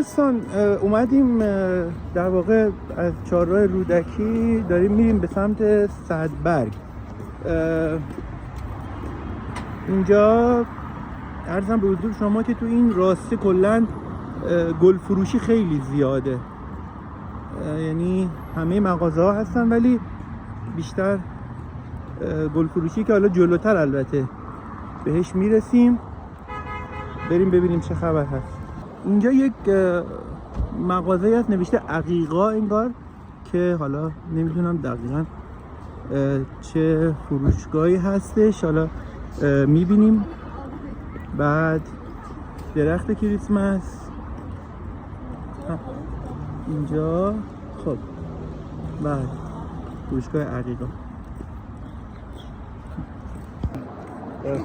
دوستان اومدیم در واقع از چهارراه رودکی داریم میریم به سمت سدبرگ. اینجا عرضم به حضور شما که تو این راسته کلن گل فروشی خیلی زیاده، یعنی همه مغازه ها هستن ولی بیشتر گل فروشی که حالا جلوتر البته بهش میرسیم، بریم ببینیم چه خبر هست. اینجا یک مغازه هست نوشته عقیقا انگار، که حالا نمیدونم دقیقا چه فروشگاهی هستش، حالا میبینیم. بعد درخت کریسمس اینجا. خب بعد فروشگاه عقیقا.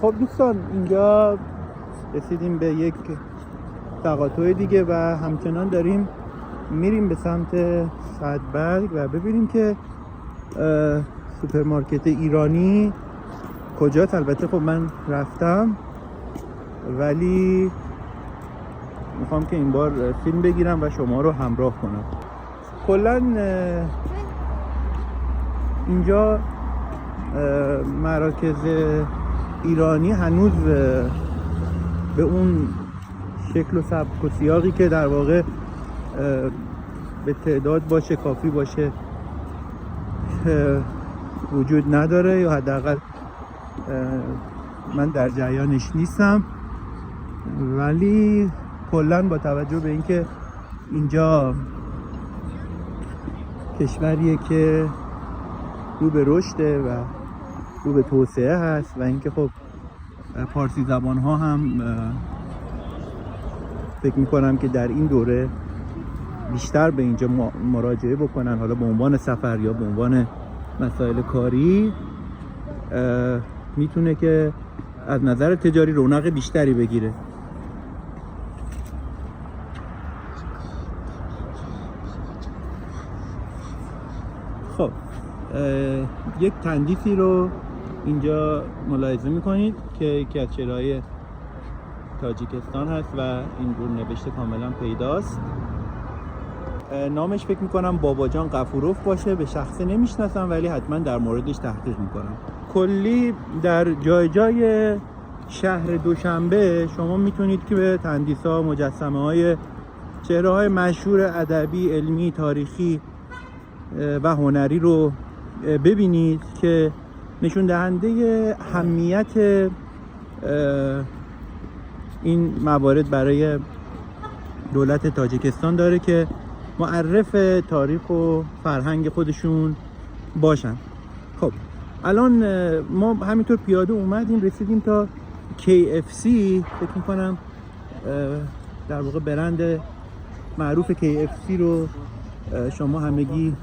خب دوستان اینجا رسیدیم به یک تقاطع دیگه و همچنان داریم میریم به سمت سدبرگ و ببینیم که سوپرمارکت ایرانی کجاست. البته خب من رفتم ولی میخوام که این بار فیلم بگیرم و شما رو همراه کنم. کلاً اینجا مراکز ایرانی هنوز به اون شکل و سبک و سیاقی که در واقع به تعداد باشه، کافی باشه، وجود نداره، یا حداقل من در جریانش نیستم. ولی کلاً با توجه به اینکه اینجا کشوریه که رو به رشده و رو به توسعه هست و اینکه خب فارسی زبان ها هم فکر میکنم که در این دوره بیشتر به اینجا مراجعه بکنن، حالا به عنوان سفر یا به عنوان مسائل کاری، میتونه که از نظر تجاری رونق بیشتری بگیره. خب یک تندیسی رو اینجا ملاحظه میکنید که یکی از چهره‌های تاجیکستان هست و این رو نوشته کاملا پیداست. نامش فکر میکنم باباجان غفوروف باشه، به شخصه نمیشناسم ولی حتما در موردش تحقیق میکنم. کلی در جای جای شهر دوشنبه شما میتونید که به تندیس‌ها، مجسمه های چهره های مشهور ادبی، علمی، تاریخی و هنری رو ببینید که نشون دهنده اهمیت این موارد برای دولت تاجیکستان داره که معرف تاریخ و فرهنگ خودشون باشن. خب الان ما همینطور پیاده اومدیم رسیدیم تا KFC. فکر میکنم در واقع برند معروف KFC رو شما همگی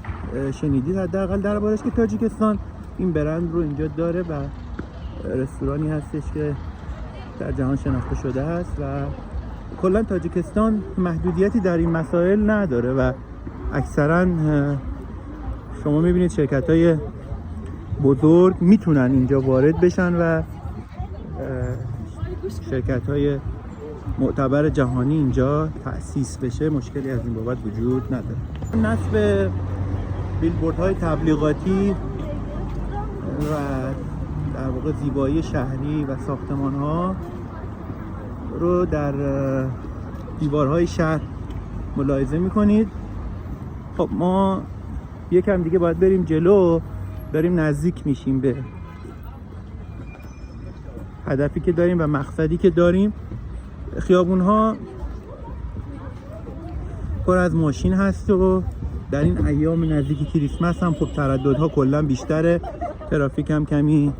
شنیدید حداقل دربارش، که تاجیکستان این برند رو اینجا داره و رستورانی هستش که در جهان شناخته شده است و کلا تاجیکستان محدودیتی در این مسائل نداره و اکثرا شما میبینید شرکت‌های بزرگ میتونن اینجا وارد بشن و شرکت‌های معتبر جهانی اینجا تأسیس بشه، مشکلی از این بابت وجود نداره. نصب بیلبوردهای تبلیغاتی و در واقع زیبایی شهری و ساختمان‌ها رو در دیوارهای شهر ملاحظه می‌کنید. خب ما یکم دیگه باید بریم جلو، بریم نزدیک میشیم به هدفی که داریم و مقصدی که داریم. خیابون‌ها پر از ماشین هست و در این ایام نزدیک کریسمس هم خب ترددها کلا بیشتره، ترافیک هم کمی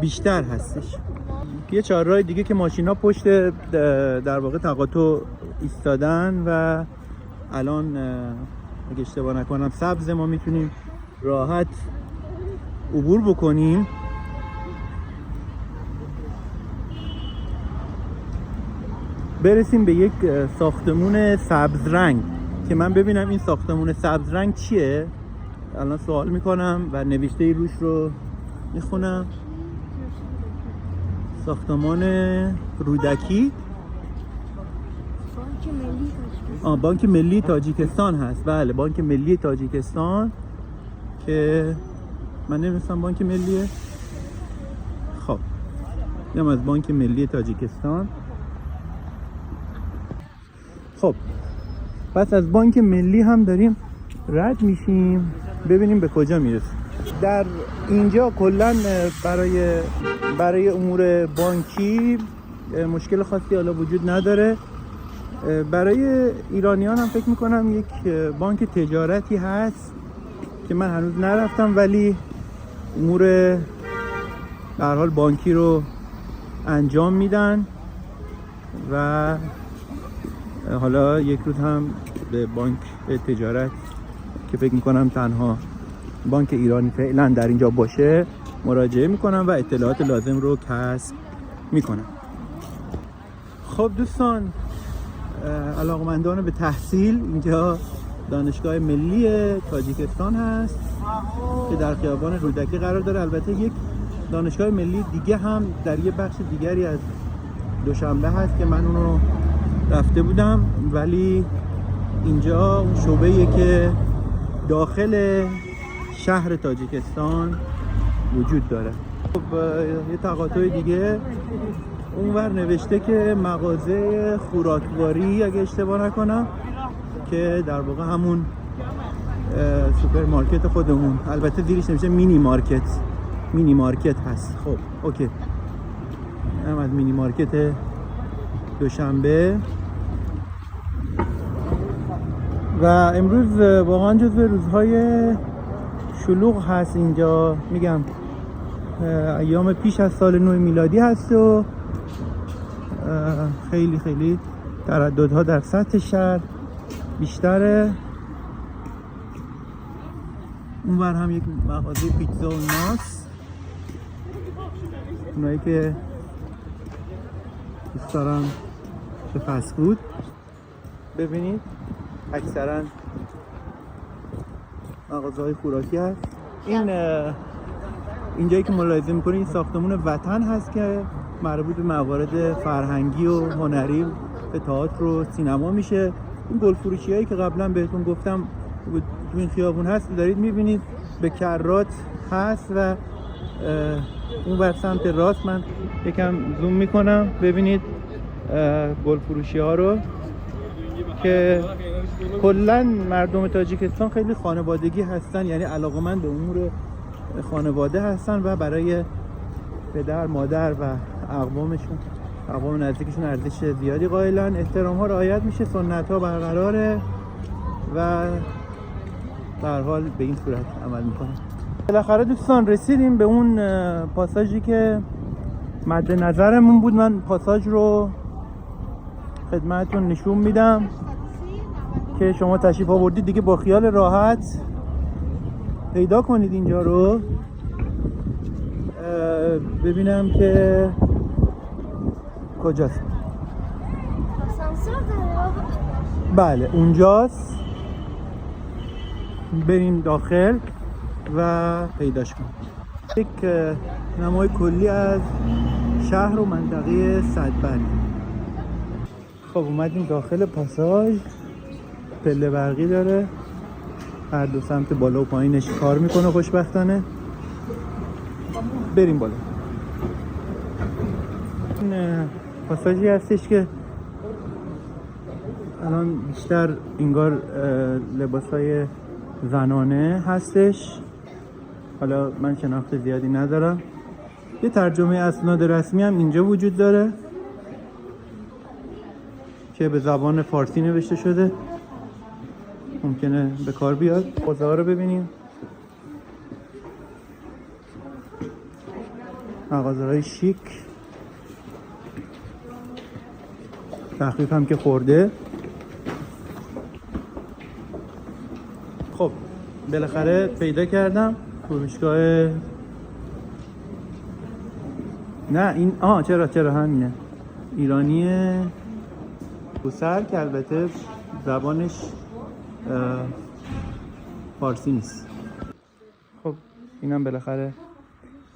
بیشتر هستش. یه چهارراه دیگه که ماشینا پشت در واقع تقاطع ایستادن و الان اگه اشتباه نکنم سبز، ما میتونیم راحت عبور بکنیم. برسیم به یک ساختمون سبز رنگ که من ببینم این ساختمون سبز رنگ چیه. الان سوال میکنم و نوشته روش رو میخونم. ساختمان رودکی. بانک ملی تاجیکستان هست. بله بانک ملی تاجیکستان که من نمی‌دونستم بانک ملیه. خب اینم از بانک ملی تاجیکستان. خب پس از بانک ملی هم داریم رد میشیم ببینیم به کجا میرسیم. در اینجا کلا برای امور بانکی مشکل خاصی حالا وجود نداره. برای ایرانیان هم فکر میکنم یک بانک تجارتی هست که من هنوز نرفتم، ولی امور در حال بانکی رو انجام میدن و حالا یک روز هم به بانک تجارت که فکر میکنم تنها بانک ایرانی فعلا در اینجا باشه مراجعه میکنم و اطلاعات لازم رو کسب میکنم. خب دوستان، علاقمندان به تحصیل، اینجا دانشگاه ملی تاجیکستان هست که در خیابان رودکی قرار داره. البته یک دانشگاه ملی دیگه هم در یه بخش دیگری از دوشنبه هست که من اونو رفته بودم، ولی اینجا اون شعبه‌ایه که داخل شهر تاجیکستان وجود داره. خب یه تقاطع دیگه اونور نوشته که مغازه خوراکواری اگه اشتباه نکنم، که در واقع همون سوپرمارکت خودمون، البته زیرش نوشته مینی مارکت هست. خب اوکی، هم از مینی مارکت دوشنبه. و امروز واقعا جزو روزهای شلوغ هست اینجا. میگم ایام پیش از سال نو میلادی هست و خیلی خیلی ترددها در سطح شهر بیشتره. اونور هم یک مغازه پیتزا و ناس، اونایی که دوست دارن به فست فود. ببینید اکثرا مغازه های خوراکی هست. اینجایی که ملاحظه میکنید این ساختمون وطن هست که مربوط به موارد فرهنگی و هنری به تئاتر و سینما میشه. این گل فروشی هایی که قبلا بهتون گفتم تو این خیابون هست دارید میبینید، به کرات هست و اون بر سمت راست من یکم زوم میکنم ببینید گل فروشی ها رو که کلا مردم تاجیکستان خیلی خانوادگی هستن، یعنی علاقه‌مند به امور خانواده هستن و برای پدر مادر و اقوام نزدیکشون ارزش زیادی قائلن. احترام ها رعایت میشه، سنت ها برقراره و به هر حال به این صورت عمل میکنن. بالاخره دوستان رسیدیم به اون پاساژی که مد نظرمون بود. من پاساژ رو خدمتتون نشون میدم که شما تشریف آوردید دیگه با خیال راحت پیدا کنید اینجا رو. ببینم که کجاست. آسانسور داره؟ بله اونجاست. بریم داخل و پیداش کنیم. یک نمای کلی از شهر و منطقه صدبند. خب اومدیم داخل پاساژ. پله برقی داره، هر دو سمت بالا و پایینش کار میکنه خوشبختانه. بریم بالا. این پاساژی هستش که الان بیشتر انگار لباسای زنانه هستش. حالا من شناخت زیادی ندارم. یه ترجمه اسناد رسمی هم اینجا وجود داره که به زبان فارسی نوشته شده، ممکنه به کار بیاد. حوزه ها رو ببینیم. مغازه‌های شیک، تخفیف هم که خورده. خب بالاخره پیدا کردم فروشگاه. نه این چرا همینه، ایرانیه کوثر، که البته زبانش فارسی نیست. خب اینم بالاخره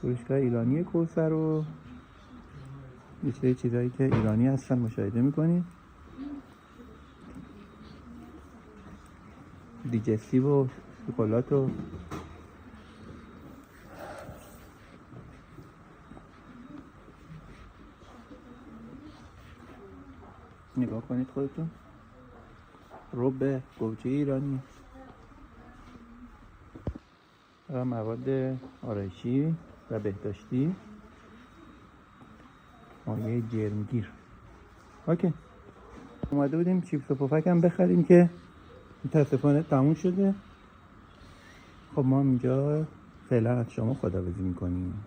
فروشگاه ایرانی کوثر و یه سری چیزایی که ایرانی هستن مشاهده میکنید. دیجستیو و شکلات و نگاه کنید خودتون. رب گوجه ایرانی و مواد آرایشی و بهداشتی، مایع جرمگیر. اوکی، اومده بودیم چیپس و پفک هم بخریم که متاسفانه تموم شده. خب ما اینجا فعلا از شما خداحافظی میکنیم.